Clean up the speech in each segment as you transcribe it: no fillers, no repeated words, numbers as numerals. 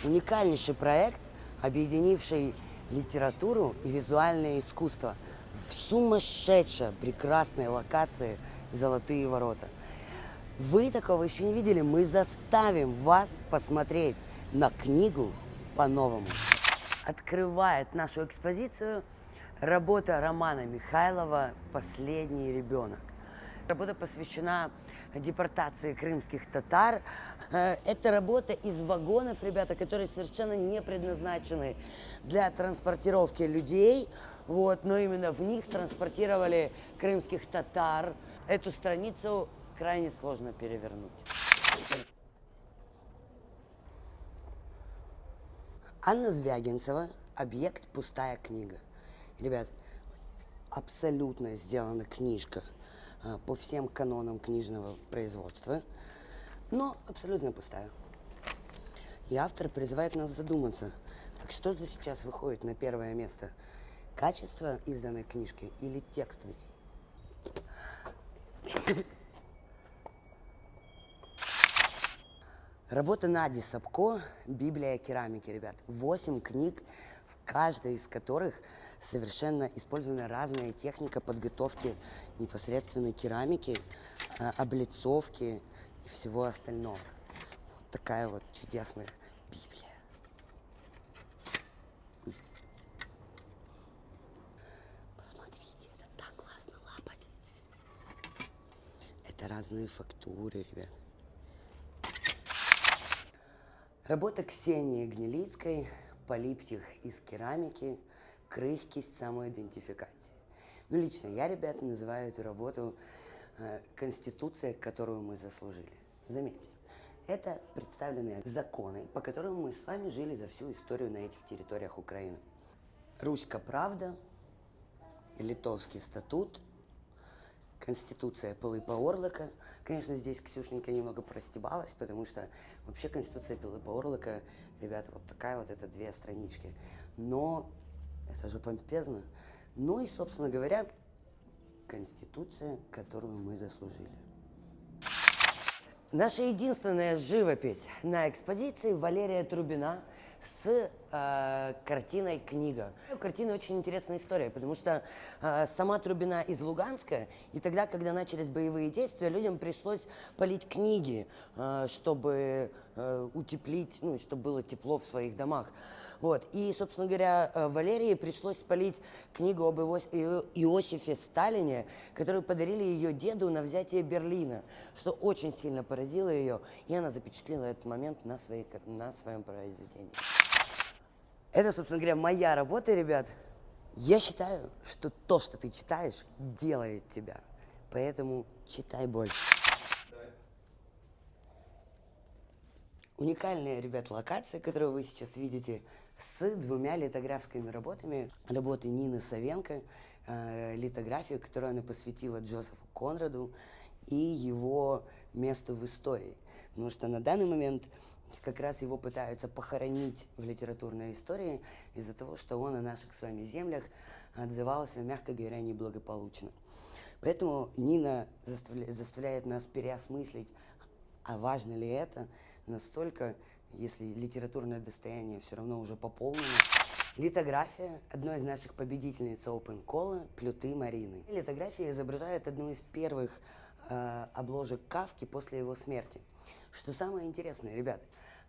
Уникальнейший проект, объединивший литературу и визуальное искусство в сумасшедшей прекрасной локации «Золотые ворота». Вы такого еще не видели, мы заставим вас посмотреть на книгу по-новому. Открывает нашу экспозицию работа Романа Михайлова «Последний ребенок». Работа посвящена депортации крымских татар. Это работа из вагонов, ребята, которые совершенно не предназначены для транспортировки людей, но именно в них транспортировали крымских татар. Эту страницу крайне сложно перевернуть. Анна Звягинцева, объект «Пустая книга». Ребят, абсолютно сделана книжка по всем канонам книжного производства, но абсолютно пустая. И автор призывает нас задуматься, так что же сейчас выходит на первое место? Качество изданной книжки или текст в ней? Работа Нади Сапко «Библия керамики», ребят. 8 книг, в каждой из которых совершенно использована разная техника подготовки непосредственно керамики, облицовки и всего остального. Вот такая вот чудесная Библия. Посмотрите, это так классно лапать. Это разные фактуры, ребят. Работа Ксении Гнилицкой «Полиптих из керамики. Крыхкость самоидентификации». Лично я, ребята, называю эту работу «Конституция, которую мы заслужили». Заметьте, это представленные законы, по которым мы с вами жили за всю историю на этих территориях Украины. Руська правда, Литовский статут, Конституция Пилипа Орлика. Конечно, здесь Ксюшенька немного простебалась, потому что вообще Конституция Пилипа Орлика, ребята, вот такая вот, это 2 странички. Но это же помпезно. Ну и, собственно говоря, Конституция, которую мы заслужили. Наша единственная живопись на экспозиции Валерия Трубина с картиной «Книга». У картины очень интересная история, потому что сама Трубина из Луганска, и тогда, когда начались боевые действия, людям пришлось полить книги, чтобы утеплить, чтобы было тепло в своих домах. И, собственно говоря, Валерии пришлось спалить книгу об Иосифе Сталине, которую подарили ее деду на взятие Берлина, что очень сильно поразило ее, и она запечатлела этот момент на своем произведении. Это, собственно говоря, моя работа, ребят. Я считаю, что то, что ты читаешь, делает тебя. Поэтому читай больше. Уникальная, ребят, локация, которую вы сейчас видите, с 2 литографскими работами. Работы Нины Савенко, литографию, которую она посвятила Джозефу Конраду и его месту в истории. Потому что на данный момент как раз его пытаются похоронить в литературной истории из-за того, что он на наших с вами землях отзывался, мягко говоря, неблагополучно. Поэтому Нина заставляет нас переосмыслить, а важно ли это настолько, если литературное достояние все равно уже пополнено. Литография одной из наших победительниц Open Call Плюты Марины. Литография изображает одну из первых обложек Кафки после его смерти. Что самое интересное, ребят,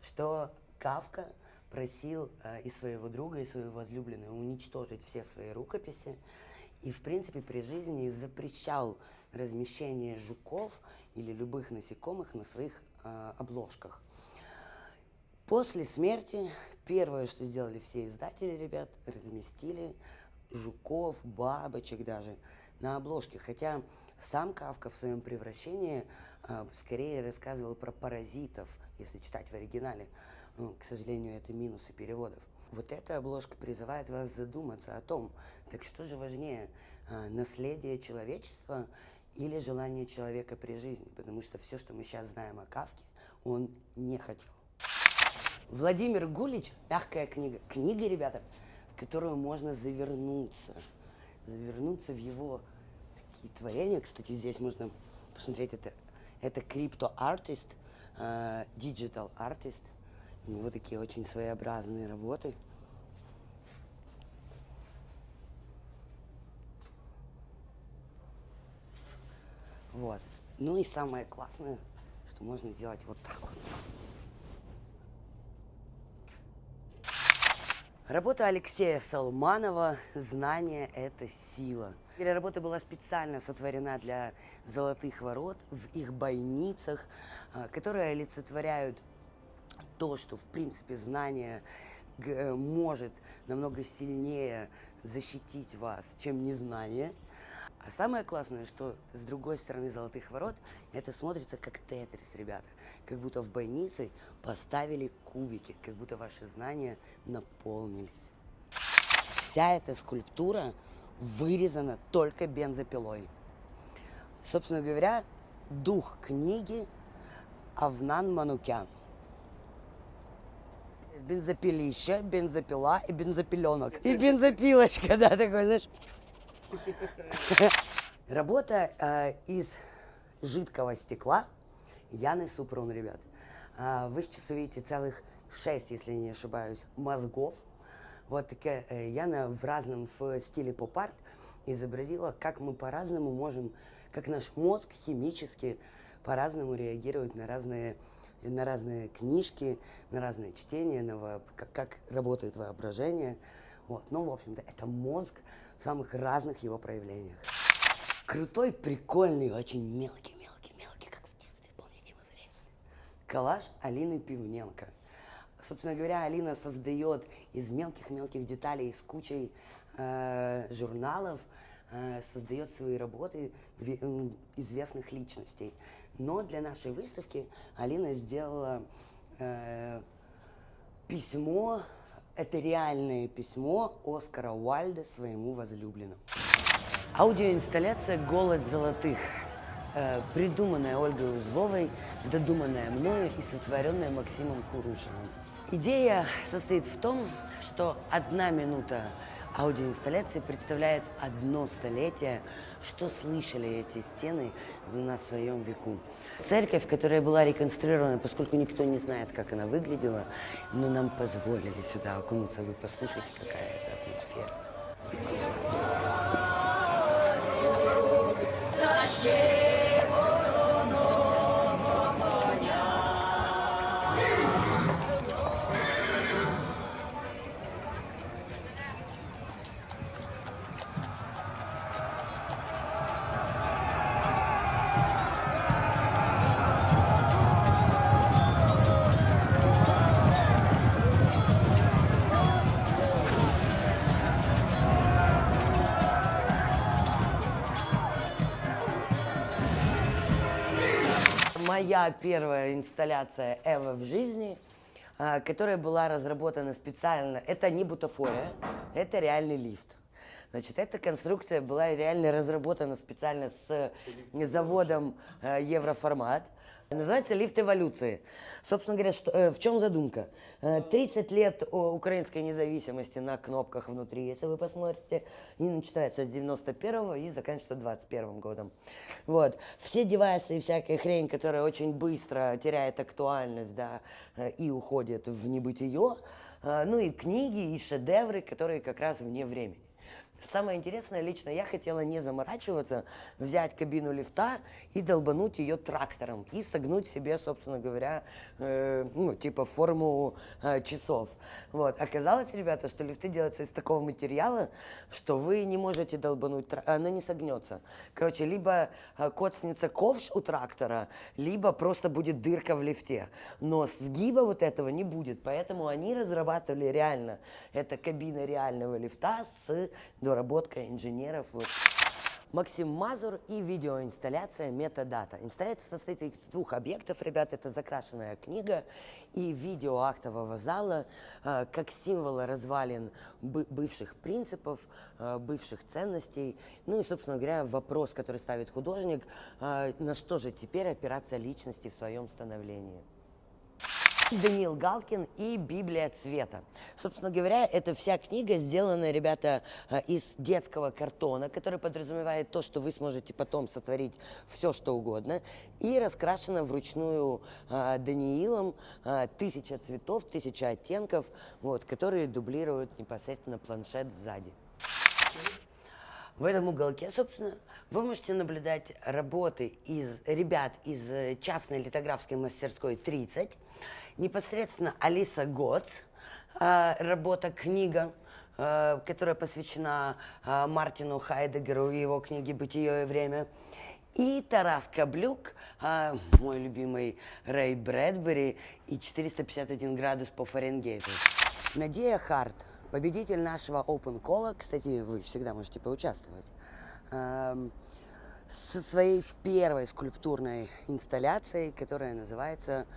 что Кафка просил и своего друга, и свою возлюбленную уничтожить все свои рукописи и, в принципе, при жизни запрещал размещение жуков или любых насекомых на своих обложках. После смерти первое, что сделали все издатели, ребят, разместили жуков, бабочек даже на обложке. Хотя сам Кафка в своем превращении скорее рассказывал про паразитов, если читать в оригинале. К сожалению, это минусы переводов. Вот эта обложка призывает вас задуматься о том, так что же важнее, наследие человечества или желание человека при жизни? Потому что все, что мы сейчас знаем о Кафке, он не хотел. Владимир Гулич «Мягкая книга». Книга, ребята, в которую можно завернуться в его такие творения. Кстати, здесь можно посмотреть, это крипто-артист, digital артист. Вот такие очень своеобразные работы. Вот. Ну и самое классное, что можно сделать вот так вот. Работа Алексея Салманова «Знание – это сила». Работа была специально сотворена для Золотых Ворот в их бойницах, которые олицетворяют то, что, в принципе, знание может намного сильнее защитить вас, чем незнание. А самое классное, что с другой стороны Золотых Ворот это смотрится как тетрис, ребята. Как будто в бойнице поставили кубики, как будто ваши знания наполнились. Вся эта скульптура вырезана только бензопилой. Собственно говоря, дух книги Авнан Манукян. Бензопилища, бензопила и бензопиленок. И бензопилочка, да, такой, знаешь. Работа из жидкого стекла Яны Супрун, ребят. Вы сейчас увидите целых 6, если не ошибаюсь, мозгов. Вот такая Яна в стиле поп-арт изобразила, как мы по-разному можем, как наш мозг химически по-разному реагирует на разные книжки, на разные чтения, как работает воображение. Вот. Ну, в общем-то, это мозг в самых разных его проявлениях. Крутой, прикольный, очень мелкий, как в детстве, помните, мы вырезали. Коллаж Алины Пивненко. Собственно говоря, Алина создает из мелких деталей, из кучей журналов, создает свои работы известных личностей. Но для нашей выставки Алина сделала письмо, это реальное письмо Оскара Уайльда своему возлюбленному. Аудиоинсталляция «Голос золотых», придуманная Ольгой Узловой, додуманная мною и сотворенная Максимом Курушевым. Идея состоит в том, что 1 минута аудиоинсталляции представляет 1 столетие, что слышали эти стены на своем веку. Церковь, которая была реконструирована, поскольку никто не знает, как она выглядела, но нам позволили сюда окунуться. Вы послушайте, какая это атмосфера. Моя первая инсталляция «Эва в жизни», которая была разработана специально. Это не бутафория, это реальный лифт. Значит, эта конструкция была реально разработана специально с заводом Евроформат. Называется «Лифт эволюции». Собственно говоря, в чем задумка? 30 лет украинской независимости на кнопках внутри, если вы посмотрите, и начинается с 91-го и заканчивается 21 годом. Вот. Все девайсы и всякая хрень, которая очень быстро теряет актуальность, да, и уходит в небытие, ну и книги, и шедевры, которые как раз вне времени. Самое интересное, лично я хотела не заморачиваться, взять кабину лифта и долбануть ее трактором и согнуть себе, собственно говоря, ну, типа форму часов. Вот. Оказалось, ребята, что лифты делаются из такого материала, что вы не можете долбануть, она не согнется. Короче, либо коцнется ковш у трактора, либо просто будет дырка в лифте. Но сгиба вот этого не будет, поэтому они разрабатывали реально, это кабина реального лифта с доработка инженеров. Максим Мазур и видеоинсталляция «Метадата». Инсталляция состоит из 2 объектов, ребят. Это закрашенная книга и видео актового зала, как символы развалин бывших принципов, бывших ценностей. Ну и, собственно говоря, вопрос, который ставит художник, на что же теперь опираться личности в своем становлении. Даниил Галкин и «Библия цвета». Собственно говоря, эта вся книга сделана, ребята, из детского картона, который подразумевает то, что вы сможете потом сотворить все, что угодно, и раскрашена вручную Даниилом 1000 цветов, 1000 оттенков, вот, которые дублируют непосредственно планшет сзади. В этом уголке, собственно, вы можете наблюдать работы ребят из частной литографской мастерской 30. Непосредственно Алиса Готс, работа «Книга», которая посвящена Мартину Хайдеггеру и его книге «Бытие и время». И Тарас Каблюк, мой любимый Рэй Брэдбери и 451 градус по Фаренгейту. Надея Харт, победитель нашего Open Call, кстати, вы всегда можете поучаствовать, со своей первой скульптурной инсталляцией, которая называется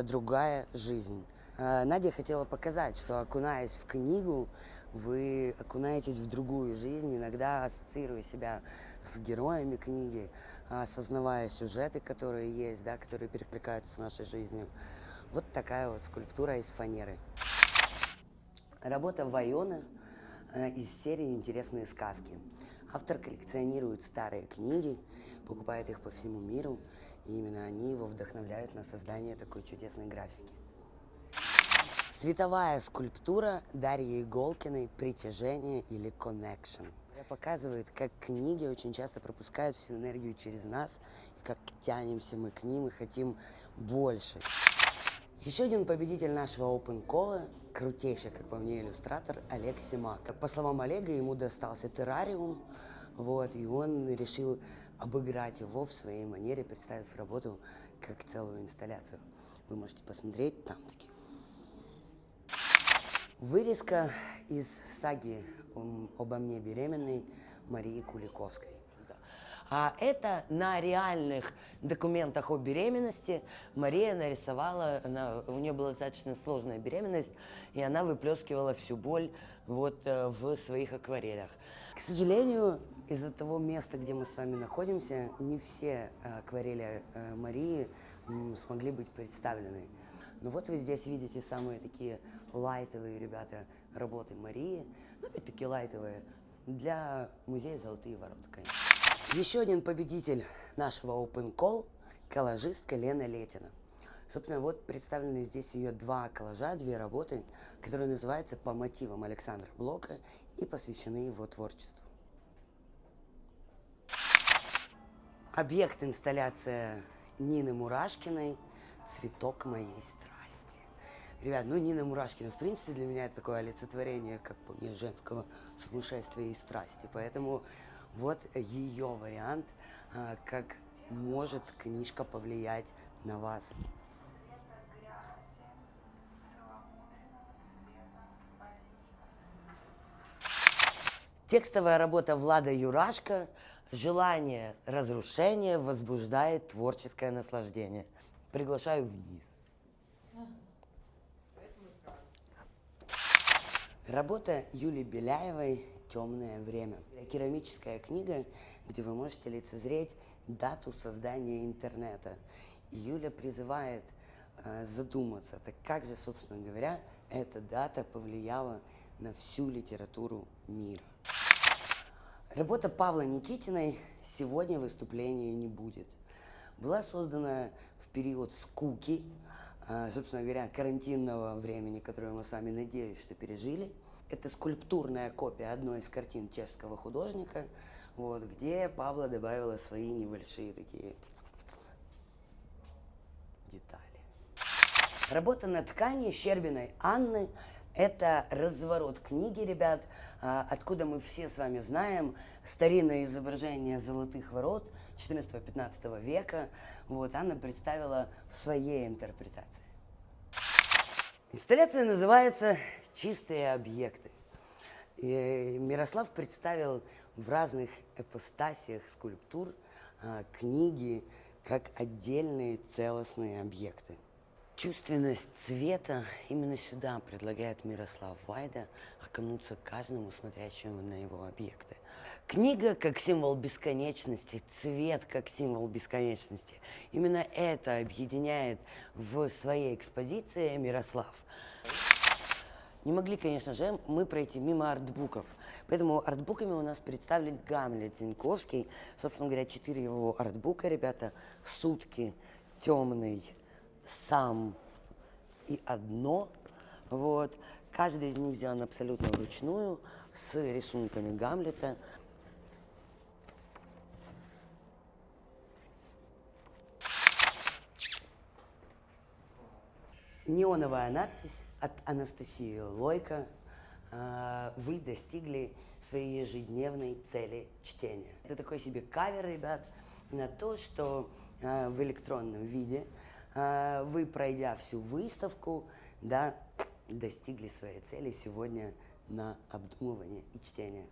«Другая жизнь». Надя хотела показать, что, окунаясь в книгу, вы окунаетесь в другую жизнь, иногда ассоциируя себя с героями книги, осознавая сюжеты, которые есть, да, которые перекликаются с нашей жизнью. Вот такая вот скульптура из фанеры. Работа Вайона из серии «Интересные сказки». Автор коллекционирует старые книги, покупает их по всему миру, и именно они его вдохновляют на создание такой чудесной графики. Световая скульптура Дарьи Иголкиной «Притяжение» или «Connection». Показывает, как книги очень часто пропускают всю энергию через нас, и как тянемся мы к ним и хотим больше. Еще один победитель нашего Open Call, крутейший, как по мне, иллюстратор Олег Симак. По словам Олега, ему достался террариум, вот, и он решил обыграть его в своей манере, представив работу как целую инсталляцию. Вы можете посмотреть, там такие. Вырезка из саги «Обо мне беременной» Марии Куликовской. А это на реальных документах о беременности Мария нарисовала, у нее была достаточно сложная беременность, и она выплескивала всю боль вот в своих акварелях. К сожалению, из-за того места, где мы с вами находимся, не все акварели Марии смогли быть представлены. Но вот вы здесь видите самые такие лайтовые, ребята, работы Марии, ну, опять-таки лайтовые, для музея «Золотые ворота», конечно. Еще один победитель нашего Open Call – коллажистка Лена Летина. Собственно, вот представлены здесь ее два коллажа, две работы, которые называются «По мотивам Александра Блока» и посвящены его творчеству. Объект инсталляция Нины Мурашкиной «Цветок моей страсти». Ребят, ну Нина Мурашкина, в принципе, для меня это такое олицетворение, как по мне, женского сумасшествия и страсти. Поэтому вот ее вариант, как может книжка повлиять на вас. Текстовая работа Влада Юрашко «Желание разрушения возбуждает творческое наслаждение». Приглашаю вниз. Работа Юлии Беляевой «Темное время». Керамическая книга, где вы можете лицезреть дату создания интернета. И Юля призывает задуматься, так как же, собственно говоря, эта дата повлияла на всю литературу мира. Работа Павла Никитиной «Сегодня выступления не будет». Была создана в период скуки, собственно говоря, карантинного времени, которое мы с вами, надеюсь, что пережили. Это скульптурная копия одной из картин чешского художника, вот, где Павла добавила свои небольшие такие детали. Работа на ткани Щербиной Анны – это разворот книги, ребят, откуда мы все с вами знаем старинное изображение золотых ворот 14-15 века. Вот, Анна представила в своей интерпретации. Инсталляция называется «Чистые объекты». И Мирослав представил в разных ипостасиях скульптур книги как отдельные целостные объекты. Чувственность цвета именно сюда предлагает Мирослав Вайда окунуться каждому смотрящему на его объекты. Книга как символ бесконечности, цвет как символ бесконечности. Именно это объединяет в своей экспозиции Мирослав. Не могли, конечно же, мы пройти мимо артбуков. Поэтому артбуками у нас представлен Гамлет Зиньковский. Собственно говоря, 4 его артбука, ребята. «Сутки», «Темный», «Сам» и «Одно». Вот. Каждый из них сделан абсолютно вручную, с рисунками Гамлета. Неоновая надпись от Анастасии Лойко. Вы достигли своей ежедневной цели чтения. Это такой себе кавер, ребят, на то, что в электронном виде вы, пройдя всю выставку, да, достигли своей цели сегодня на обдумывание и чтение.